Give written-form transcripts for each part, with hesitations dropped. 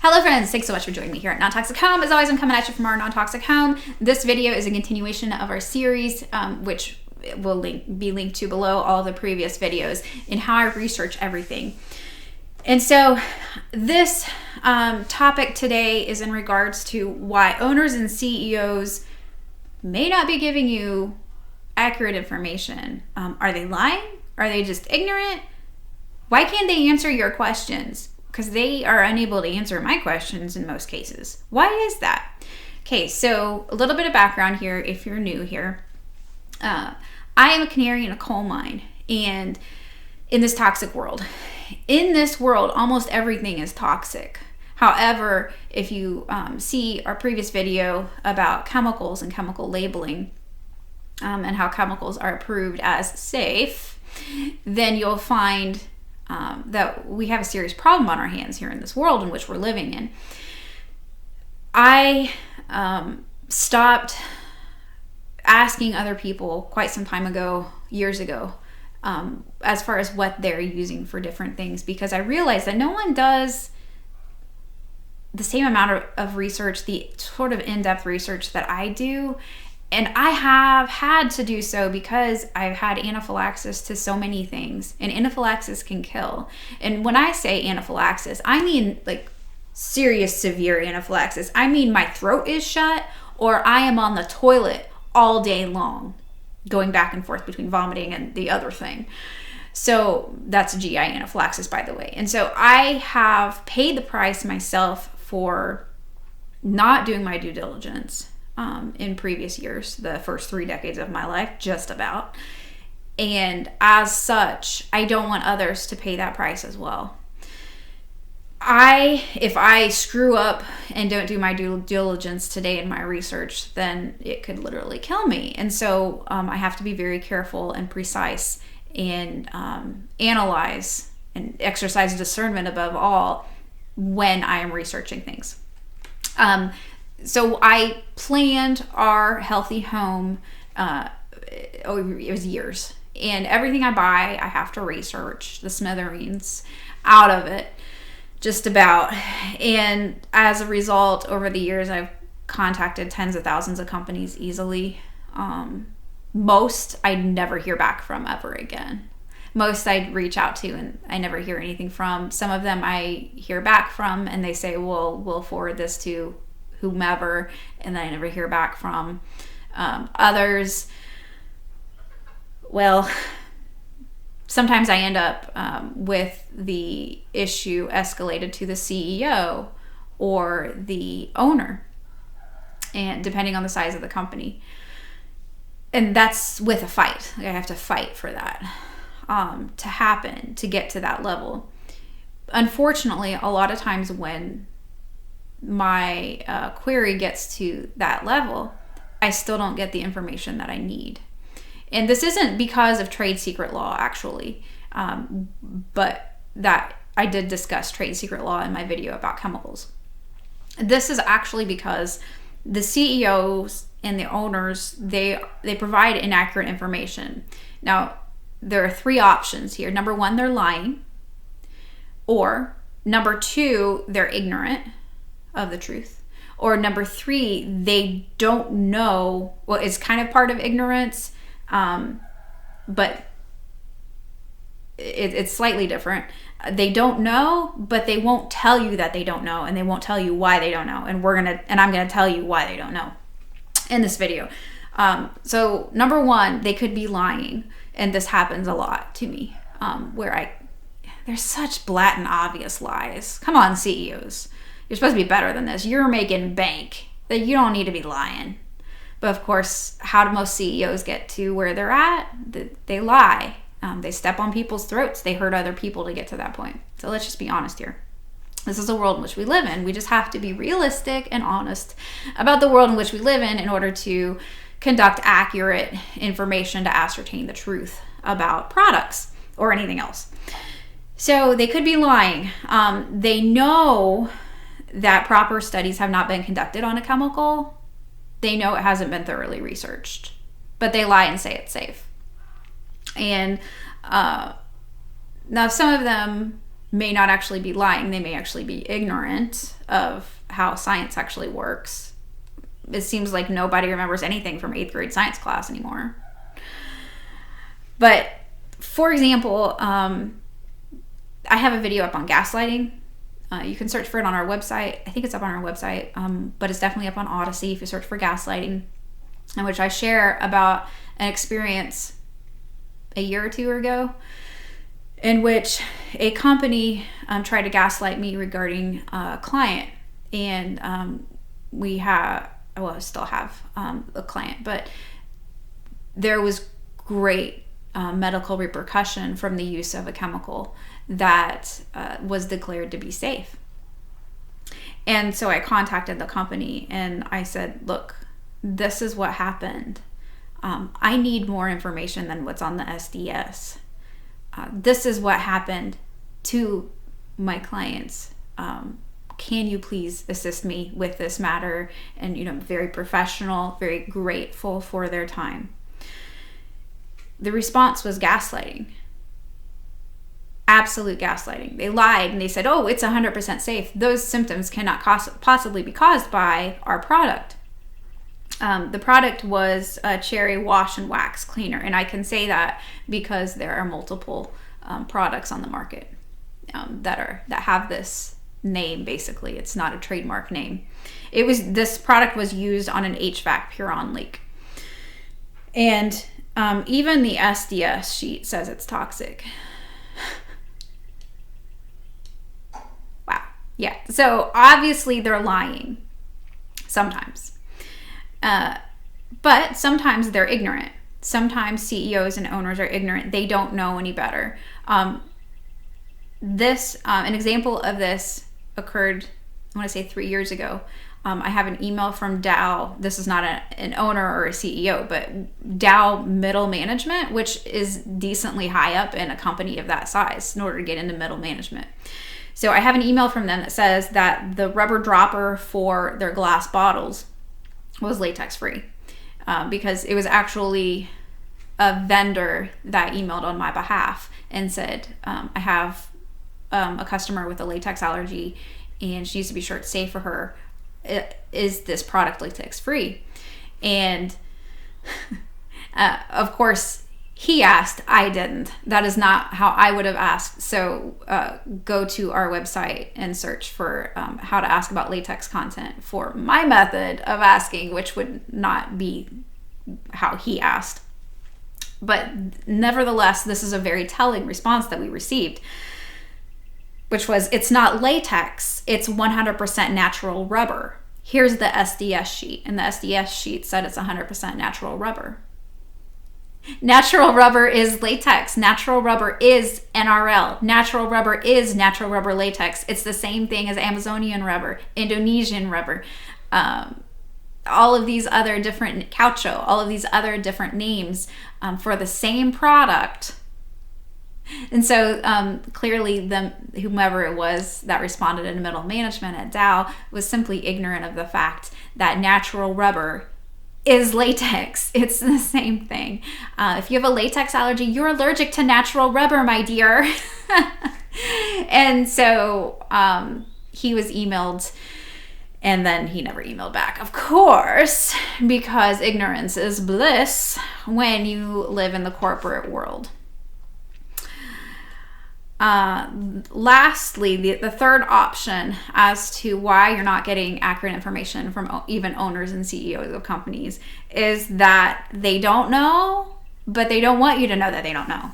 Hello friends, thanks so much for joining me here at Non-Toxic Home. As always, I'm coming at you from our Non-Toxic Home. This video is a continuation of our series, which will be linked to below all of the previous videos, in how I research everything. And so this topic today is in regards to why owners and CEOs may not be giving you accurate information. Are they lying? Are they just ignorant? Why can't they answer your questions? Because they are unable to answer my questions in most cases. Why is that? Okay, so a little bit of background here if you're new here. I am a canary in a coal mine, and in this toxic world. In this world, almost everything is toxic. However, if you see our previous video about chemicals and chemical labeling, and how chemicals are approved as safe, then you'll find that we have a serious problem on our hands here in this world in which we're living in. I stopped asking other people quite some time ago, years ago, as far as what they're using for different things, because I realized that no one does the same amount of research, the sort of in-depth research that I do. And I have had to do so because I've had anaphylaxis to so many things, and anaphylaxis can kill. And when I say anaphylaxis, I mean like serious, severe anaphylaxis. I mean my throat is shut, or I am on the toilet all day long, going back and forth between vomiting and the other thing. So that's GI anaphylaxis, by the way. And so I have paid the price myself for not doing my due diligence in previous years, the first 3 decades of my life, just about. And as such, I don't want others to pay that price as well. If I screw up and don't do my due diligence today in my research, then it could literally kill me. And so I have to be very careful and precise and analyze and exercise discernment above all when I am researching things. So I planned our healthy home, it was years. And everything I buy, I have to research the smithereens out of it, just about. And as a result, over the years, I've contacted tens of thousands of companies easily. Most I never hear back from ever again. Most I reach out to and I never hear anything from. Some of them I hear back from and they say, well, we'll forward this to whomever, and I never hear back from. Others, well, sometimes I end up with the issue escalated to the CEO or the owner, and depending on the size of the company. And that's with a fight. I have to fight for that to happen, to get to that level. Unfortunately, a lot of times when my query gets to that level, I still don't get the information that I need. And this isn't because of trade secret law, actually, but that I did discuss trade secret law in my video about chemicals. This is actually because the CEOs and the owners, they provide inaccurate information. Now, there are 3 options here. Number 1, they're lying. Or number 2, they're ignorant of the truth. Or number 3, they don't know. Well, it's kind of part of ignorance, but it's slightly different. They don't know, but they won't tell you that they don't know, and they won't tell you why they don't know. And I'm gonna tell you why they don't know in this video. So number 1, they could be lying, and this happens a lot to me, where there's such blatant, obvious lies. Come on, CEOs. You're supposed to be better than this. You're making bank. That you don't need to be lying. But of course, how do most CEOs get to where they're at? They lie. They step on people's throats. They hurt other people to get to that point. So let's just be honest here. This is a world in which we live in. We just have to be realistic and honest about the world in which we live in order to conduct accurate information to ascertain the truth about products or anything else. So they could be lying. They know that proper studies have not been conducted on a chemical. They know it hasn't been thoroughly researched, but they lie and say it's safe. And now some of them may not actually be lying. They may actually be ignorant of how science actually works. It seems like nobody remembers anything from 8th grade science class anymore. But for example, I have a video up on gaslighting. You can search for it on our website. I think it's up on our website, but it's definitely up on Odyssey if you search for gaslighting, in which I share about an experience a year or two ago in which a company tried to gaslight me regarding a client. And I still have a client, but there was great medical repercussion from the use of a chemical that was declared to be safe. And so I contacted the company and I said, look, this is what happened. I need more information than what's on the SDS. This is what happened to my clients. Can you please assist me with this matter? And, very professional, very grateful for their time. The response was gaslighting. Absolute gaslighting. They lied and they said, oh, it's 100% safe. Those symptoms cannot possibly be caused by our product. The product was a cherry wash and wax cleaner. And I can say that because there are multiple products on the market that have this name. Basically, it's not a trademark name. This product was used on an HVAC Puron leak. And even the SDS sheet says it's toxic. Wow. Yeah. So obviously they're lying sometimes. But sometimes they're ignorant. Sometimes CEOs and owners are ignorant. They don't know any better. An example of this occurred, I want to say 3 years ago. I have an email from Dow. This is not an owner or a CEO, but Dow middle management, which is decently high up in a company of that size in order to get into middle management. So I have an email from them that says that the rubber dropper for their glass bottles was latex free, because it was actually a vendor that emailed on my behalf and said, I have a customer with a latex allergy and she needs to be sure it's safe for her. Is this product latex free? And of course he asked, I didn't. That is not how I would have asked. So go to our website and search for how to ask about latex content for my method of asking, which would not be how he asked. But nevertheless, this is a very telling response that we received, which was, it's not latex, it's 100% natural rubber. Here's the SDS sheet. And the SDS sheet said it's 100% natural rubber. Natural rubber is latex. Natural rubber is NRL. Natural rubber is natural rubber latex. It's the same thing as Amazonian rubber, Indonesian rubber, all of these other different caucho, all of these other different names for the same product. And so clearly whomever it was that responded in middle management at Dow was simply ignorant of the fact that natural rubber is latex. It's the same thing. If you have a latex allergy, you're allergic to natural rubber, my dear. And so he was emailed, and then he never emailed back, of course, because ignorance is bliss when you live in the corporate world. Lastly, the third option as to why you're not getting accurate information from even owners and CEOs of companies is that they don't know, but they don't want you to know that they don't know.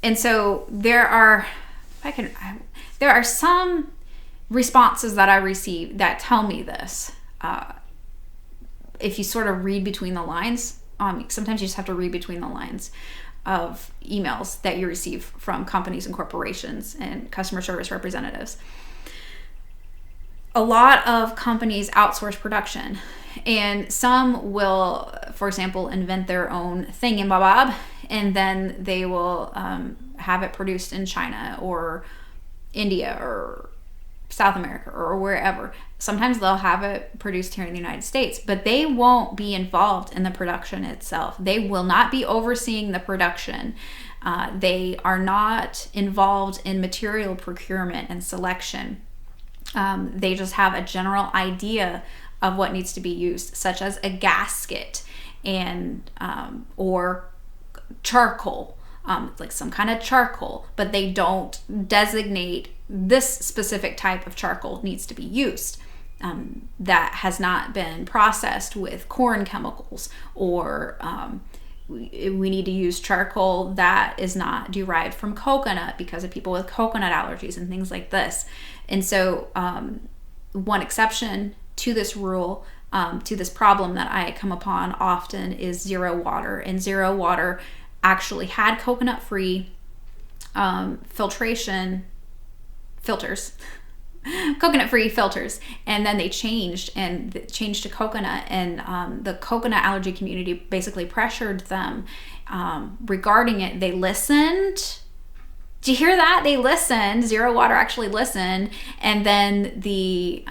And so there are some responses that I receive that tell me this. If you sort of read between the lines, sometimes you just have to read between the lines of emails that you receive from companies and corporations and customer service representatives. A lot of companies outsource production, and some will, for example, invent their own thingamabob, and then they will have it produced in China or India or South America or wherever. Sometimes they'll have it produced here in the United States, but they won't be involved in the production itself. They will not be overseeing the production. They are not involved in material procurement and selection. They just have a general idea of what needs to be used, such as a gasket and or charcoal, like some kind of charcoal, but they don't designate this specific type of charcoal needs to be used. That has not been processed with corn chemicals, or we need to use charcoal that is not derived from coconut because of people with coconut allergies and things like this. And so one exception to this rule, to this problem that I come upon often, is Zero Water. And Zero Water actually had coconut-free filters, coconut-free filters, and then they changed to coconut, and the coconut allergy community basically pressured them regarding it. They listened. Do you hear that? They listened. Zero Water actually listened, and then the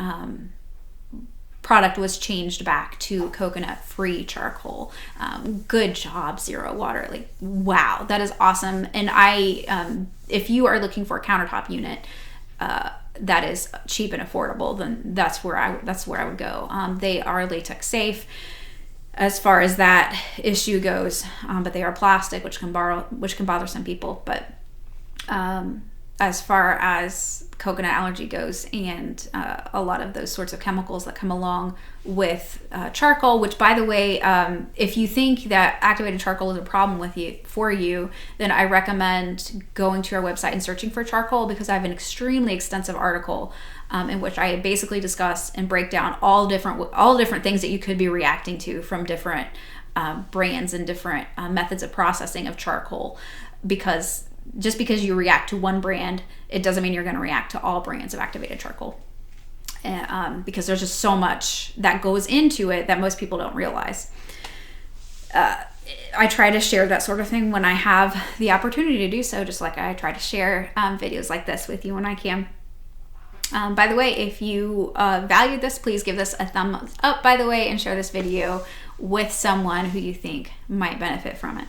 product was changed back to coconut-free charcoal. Good job, Zero Water. Like, wow, that is awesome. And if you are looking for a countertop unit that is cheap and affordable, then that's where I would go. They are latex safe as far as that issue goes, but they are plastic, which can bother some people. But as far as coconut allergy goes, and a lot of those sorts of chemicals that come along with charcoal, which, by the way, if you think that activated charcoal is a problem for you, then I recommend going to our website and searching for charcoal, because I have an extremely extensive article in which I basically discuss and break down all different things that you could be reacting to from different brands and different methods of processing of charcoal. Because just because you react to one brand, it doesn't mean you're going to react to all brands of activated charcoal. Because there's just so much that goes into it that most people don't realize. I try to share that sort of thing when I have the opportunity to do so, just like I try to share videos like this with you when I can. By the way, if you valued this, please give this a thumbs up, by the way, and share this video with someone who you think might benefit from it.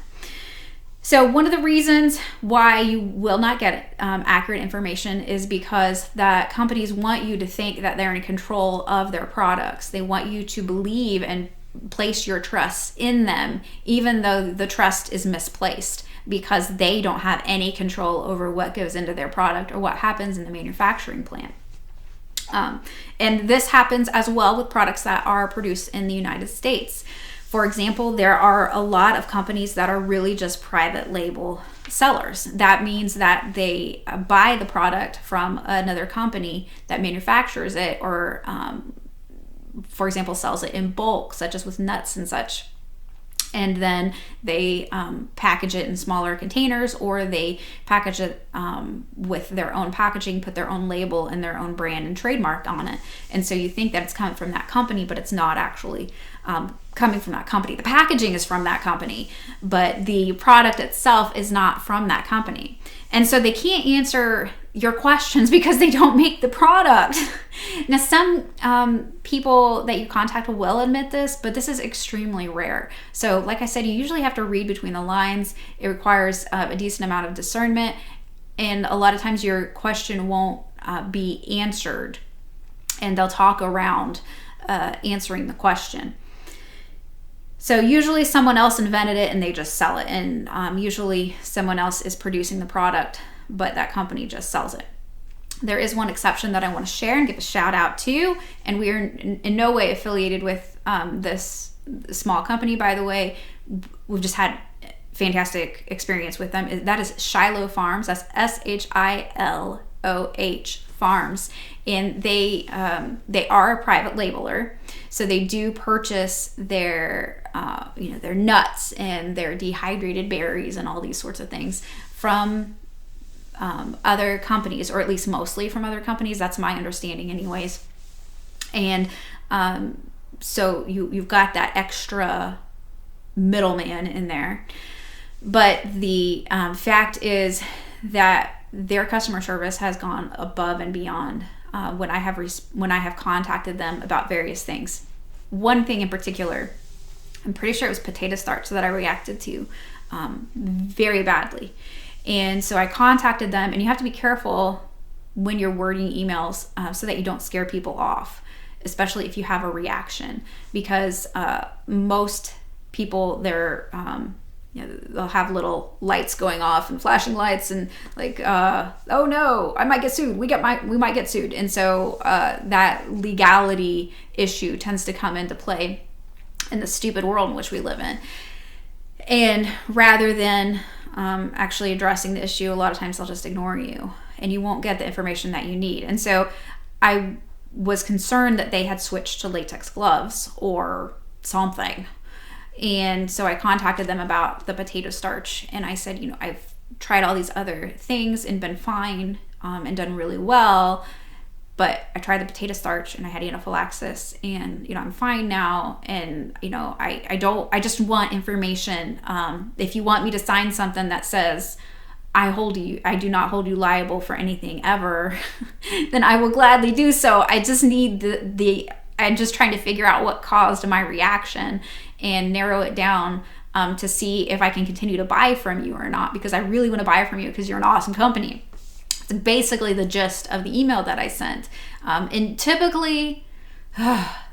So one of the reasons why you will not get accurate information is because that companies want you to think that they're in control of their products. They want you to believe and place your trust in them, even though the trust is misplaced, because they don't have any control over what goes into their product or what happens in the manufacturing plant. And this happens as well with products that are produced in the United States. For example, there are a lot of companies that are really just private label sellers. That means that they buy the product from another company that manufactures it, or, for example, sells it in bulk, such as with nuts and such. And then they package it in smaller containers, or they package it with their own packaging, put their own label and their own brand and trademark on it. And so you think that it's coming from that company, but it's not actually coming from that company. The packaging is from that company, but the product itself is not from that company. And so they can't answer your questions because they don't make the product. Now, some people that you contact will admit this, but this is extremely rare. So like I said, you usually have to read between the lines. It requires a decent amount of discernment, and a lot of times your question won't be answered, and they'll talk around answering the question. So usually someone else invented it and they just sell it, and usually someone else is producing the product, but that company just sells it. There is one exception that I want to share and give a shout out to, and we are in no way affiliated with this small company, by the way. We've just had fantastic experience with them. That is Shiloh Farms. That's SHILOH Farms, and they are a private labeler, so they do purchase their their nuts and their dehydrated berries and all these sorts of things from other companies, or at least mostly from other companies. That's my understanding anyways. And so you've got that extra middleman in there. But the fact is that their customer service has gone above and beyond when I have contacted them about various things. One thing in particular, I'm pretty sure it was potato starch that I reacted to. very badly. And so I contacted them, and you have to be careful when you're wording emails so that you don't scare people off, especially if you have a reaction, because most people, they'll have little lights going off and flashing lights and like, oh no, I might get sued. We might get sued. And so that legality issue tends to come into play in the stupid world in which we live in. And rather than actually addressing the issue, a lot of times they'll just ignore you and you won't get the information that you need. And so I was concerned that they had switched to latex gloves or something. And so I contacted them about the potato starch, and I said, I've tried all these other things and been fine and done really well, but I tried the potato starch and I had anaphylaxis, and I'm fine now, and I just want information. If you want me to sign something that says I do not hold you liable for anything ever, then I will gladly do so. I just need I'm just trying to figure out what caused my reaction and narrow it down to see if I can continue to buy from you or not, because I really want to buy from you because you're an awesome company. It's basically the gist of the email that I sent. And typically,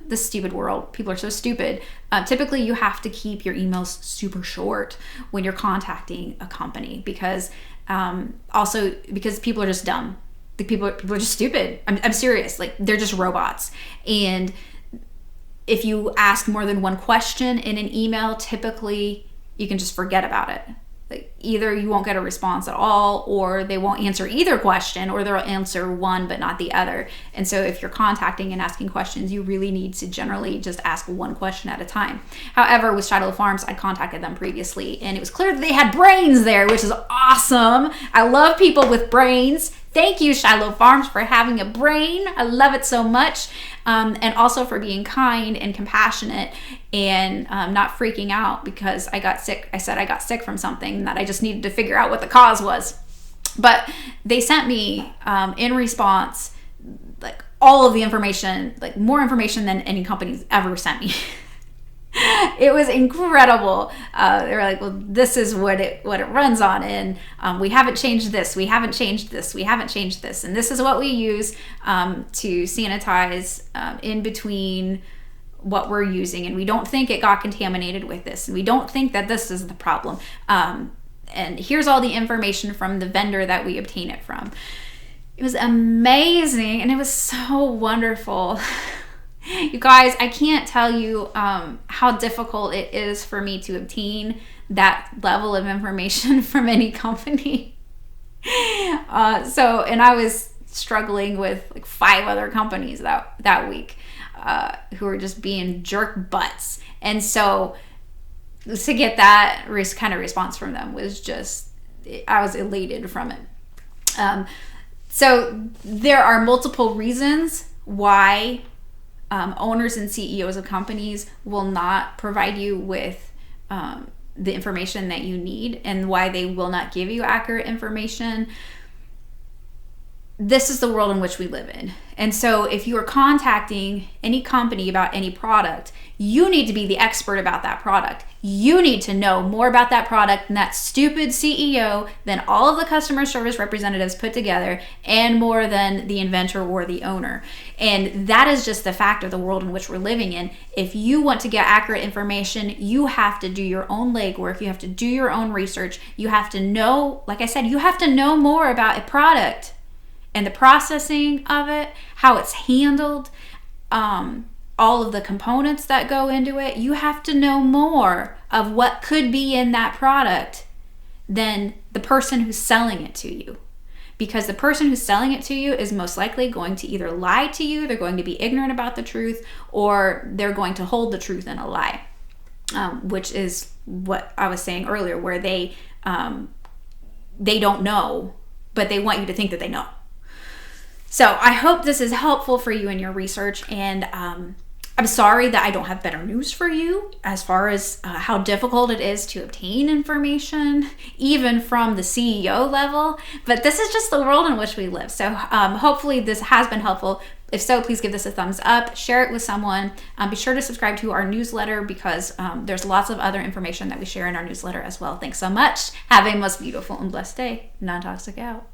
this stupid world, people are so stupid. Typically, you have to keep your emails super short when you're contacting a company, because because people are just dumb. The people are just stupid. I'm serious. Like, they're just robots. And if you ask more than one question in an email, typically you can just forget about it. Like, either you won't get a response at all, or they won't answer either question, or they'll answer one but not the other. And so if you're contacting and asking questions, you really need to generally just ask one question at a time. However, with Shiloh Farms, I contacted them previously, and it was clear that they had brains there, which is awesome. I love people with brains. Thank you, Shiloh Farms, for having a brain. I love it so much. And also for being kind and compassionate and not freaking out because I got sick. I said I got sick from something that I just needed to figure out what the cause was. But they sent me in response, like, all of the information, like more information than any company's ever sent me. It was incredible. They were like, well, this is what it runs on, and we haven't changed this, we haven't changed this, we haven't changed this, and this is what we use to sanitize in between what we're using, and we don't think it got contaminated with this, and we don't think that this is the problem. And here's all the information from the vendor that we obtain it from. It was amazing, and it was so wonderful. You guys, I can't tell you how difficult it is for me to obtain that level of information from any company. And I was struggling with like 5 other companies that week who were just being jerk butts. And so to get that kind of response from them was just, I was elated from it. So there are multiple reasons why owners and CEOs of companies will not provide you with the information that you need, and why they will not give you accurate information. This is the world in which we live in. And so if you are contacting any company about any product, you need to be the expert about that product. You need to know more about that product than that stupid CEO, than all of the customer service representatives put together, and more than the inventor or the owner. And that is just the fact of the world in which we're living in. If you want to get accurate information, you have to do your own legwork. You have to do your own research. You have to know, like I said, you have to know more about a product and the processing of it, how it's handled, all of the components that go into it. You have to know more of what could be in that product than the person who's selling it to you. Because the person who's selling it to you is most likely going to either lie to you, they're going to be ignorant about the truth, or they're going to hold the truth in a lie, which is what I was saying earlier, where they don't know, but they want you to think that they know. So I hope this is helpful for you in your research, and I'm sorry that I don't have better news for you as far as how difficult it is to obtain information, even from the CEO level, but this is just the world in which we live. So hopefully this has been helpful. If so, please give this a thumbs up, share it with someone. Be sure to subscribe to our newsletter because there's lots of other information that we share in our newsletter as well. Thanks so much. Have a most beautiful and blessed day. Non-toxic out.